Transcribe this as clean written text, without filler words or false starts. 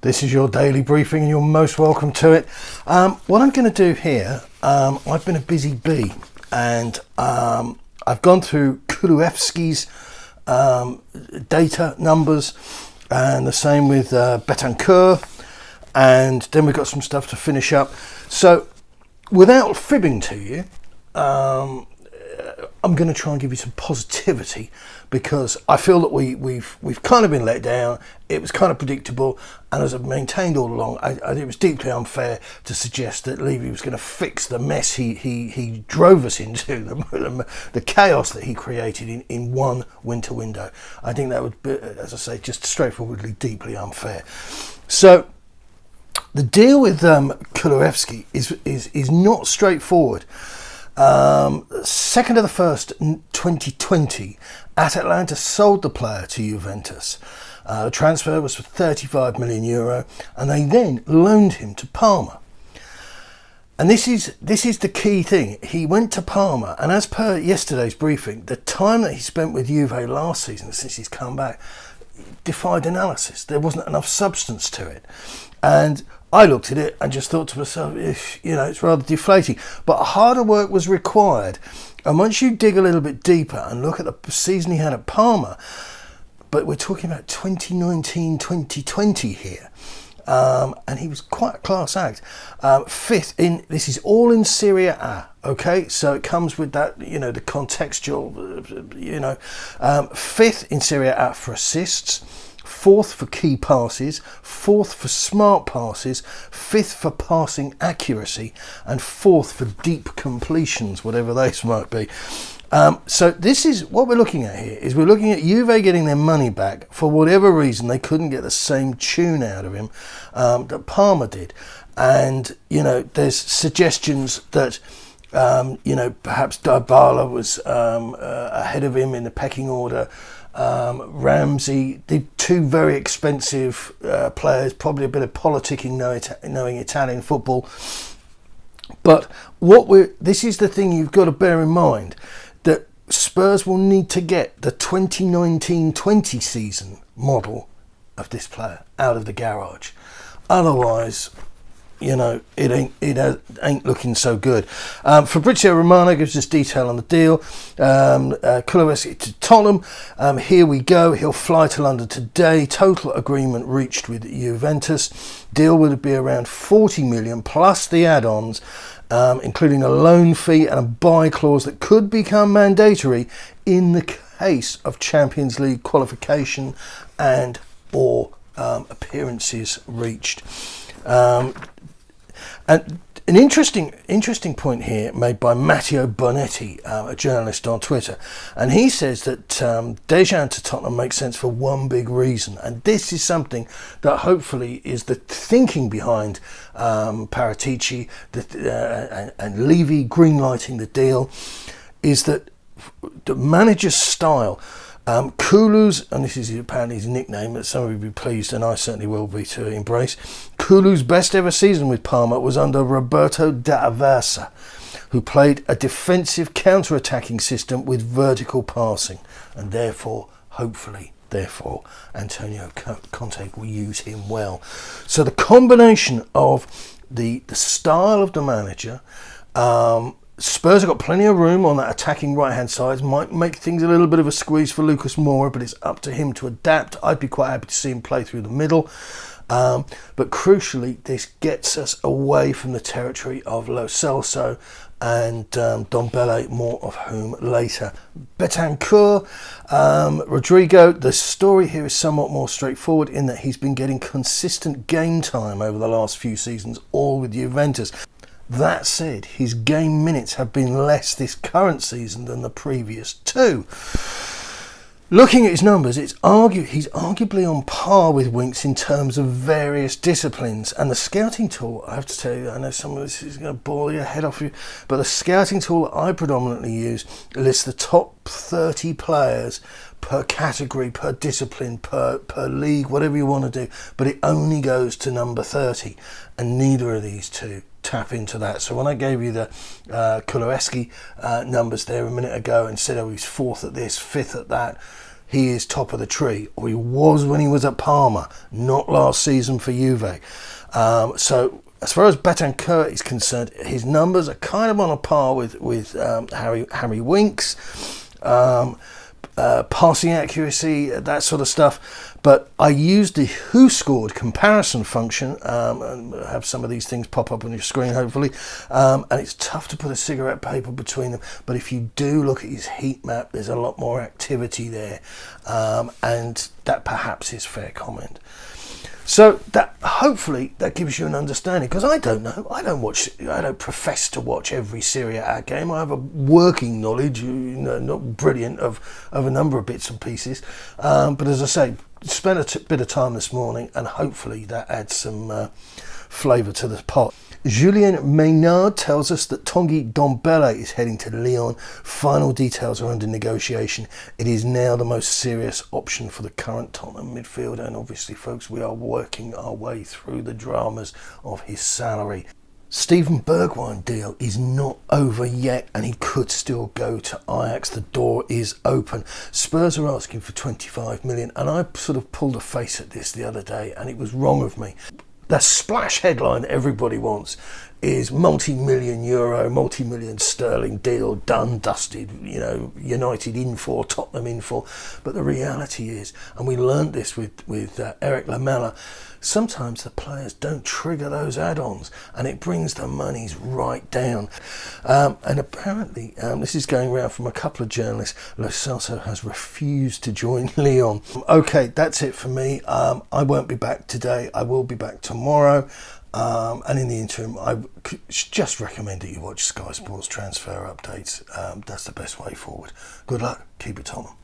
This is your daily briefing and you're most welcome to it. What I'm going to do here, I've been a busy bee and I've gone through Kulusevski's data numbers and the same with Betancourt, and then we've got some stuff to finish up. So without fibbing to you, I'm going to try and give you some positivity because I feel that we've kind of been let down. It was kind of predictable, and as I've maintained all along, it was deeply unfair to suggest that Levy was going to fix the mess he drove us into, the chaos that he created in one winter window. I think that would be, as I say, just straightforwardly deeply unfair. So the deal with Kulusevski is not straightforward. 2nd of the 1st, 2020, Atalanta sold the player to Juventus. The transfer was for €35 million, and they then loaned him to Parma. And this is the key thing. He went to Parma, and as per yesterday's briefing, the time that he spent with Juve last season, since he's come back, defied analysis. There wasn't enough substance to it, and I looked at it and just thought to myself, it's rather deflating. But harder work was required. And once you dig a little bit deeper and look at the season he had at Parma, but we're talking about 2019-2020 here, and he was quite a class act. 5th in, this is all in Serie A, okay? So it comes with that, the contextual, 5th in Serie A for assists, 4th for key passes, 4th for smart passes, 5th for passing accuracy, and 4th for deep completions, whatever those might be. So this is what we're looking at here, is we're looking at Juve getting their money back. For whatever reason, they couldn't get the same tune out of him that Parma did. And, there's suggestions that, perhaps Dybala was ahead of him in the pecking order. Ramsey, the two very expensive players, probably a bit of politicking knowing Italian football. But this is the thing you've got to bear in mind, that Spurs will need to get the 2019-20 season model of this player out of the garage. Otherwise, it ain't looking so good. Fabrizio Romano gives us detail on the deal. Kulusevski to Tottenham. Here we go. He'll fly to London today. Total agreement reached with Juventus. Deal would be around 40 million plus the add-ons, including a loan fee and a buy clause that could become mandatory in the case of Champions League qualification and or appearances reached. And an interesting point here made by Matteo Bonetti, a journalist on Twitter, and he says that Dejan to Tottenham makes sense for one big reason, and this is something that hopefully is the thinking behind Paratici and Levy greenlighting the deal, is that the manager's style. Kulus, and this is apparently his nickname that some of you will be pleased, and I certainly will be, to embrace. Kulus' best ever season with Parma was under Roberto D'Aversa, who played a defensive counter-attacking system with vertical passing, and therefore, Antonio Conte will use him well. So the combination of the style of the manager, Spurs have got plenty of room on that attacking right-hand side. Might make things a little bit of a squeeze for Lucas Moura, but it's up to him to adapt. I'd be quite happy to see him play through the middle. But crucially, this gets us away from the territory of Lo Celso and Dombele, more of whom later. Betancourt, Rodrigo, the story here is somewhat more straightforward in that he's been getting consistent game time over the last few seasons, all with Juventus. That said, his game minutes have been less this current season than the previous two. Looking at his numbers, he's arguably on par with Winks in terms of various disciplines. And the scouting tool, I have to tell you, I know some of this is going to bore your head off you, but the scouting tool that I predominantly use lists the top 30 players per category, per discipline, per league, whatever you want to do. But it only goes to number 30, and neither of these two tap into that. So when I gave you the Kulusevski numbers there a minute ago and said, oh, he's 4th at this, 5th at that, he is top of the tree, or he was when he was at Parma, not last season for Juve. So as far as Bentancur is concerned, his numbers are kind of on a par with Harry Winks. Passing accuracy, that sort of stuff. But I used the Who Scored comparison function, and have some of these things pop up on your screen, hopefully. And it's tough to put a cigarette paper between them. But if you do look at his heat map, there's a lot more activity there. And that perhaps is fair comment. So that hopefully that gives you an understanding, because I don't know, I don't profess to watch every Serie A game. I have a working knowledge, not brilliant, of a number of bits and pieces. But as I say, spent a bit of time this morning, and hopefully that adds some flavour to the pot. Julien Maynard tells us that Tanguy Ndombele is heading to Lyon. Final details are under negotiation. It is now the most serious option for the current Tottenham midfielder, and obviously, folks, we are working our way through the dramas of his salary. Steven Bergwijn deal is not over yet, and he could still go to Ajax. The door is open. Spurs are asking for 25 million, and I sort of pulled a face at this the other day, and it was wrong of me. The splash headline that everybody wants is multi-million euro, multi-million sterling deal, done, dusted, United in for, Tottenham in for. But the reality is, and we learned this with Eric Lamela, sometimes the players don't trigger those add-ons, and it brings the monies right down. And apparently, this is going around from a couple of journalists, Lo Celso has refused to join Lyon. Okay, that's it for me. I won't be back today. I will be back tomorrow. And in the interim, I just recommend that you watch Sky Sports transfer updates. That's the best way forward. Good luck. Keep it Tottenham.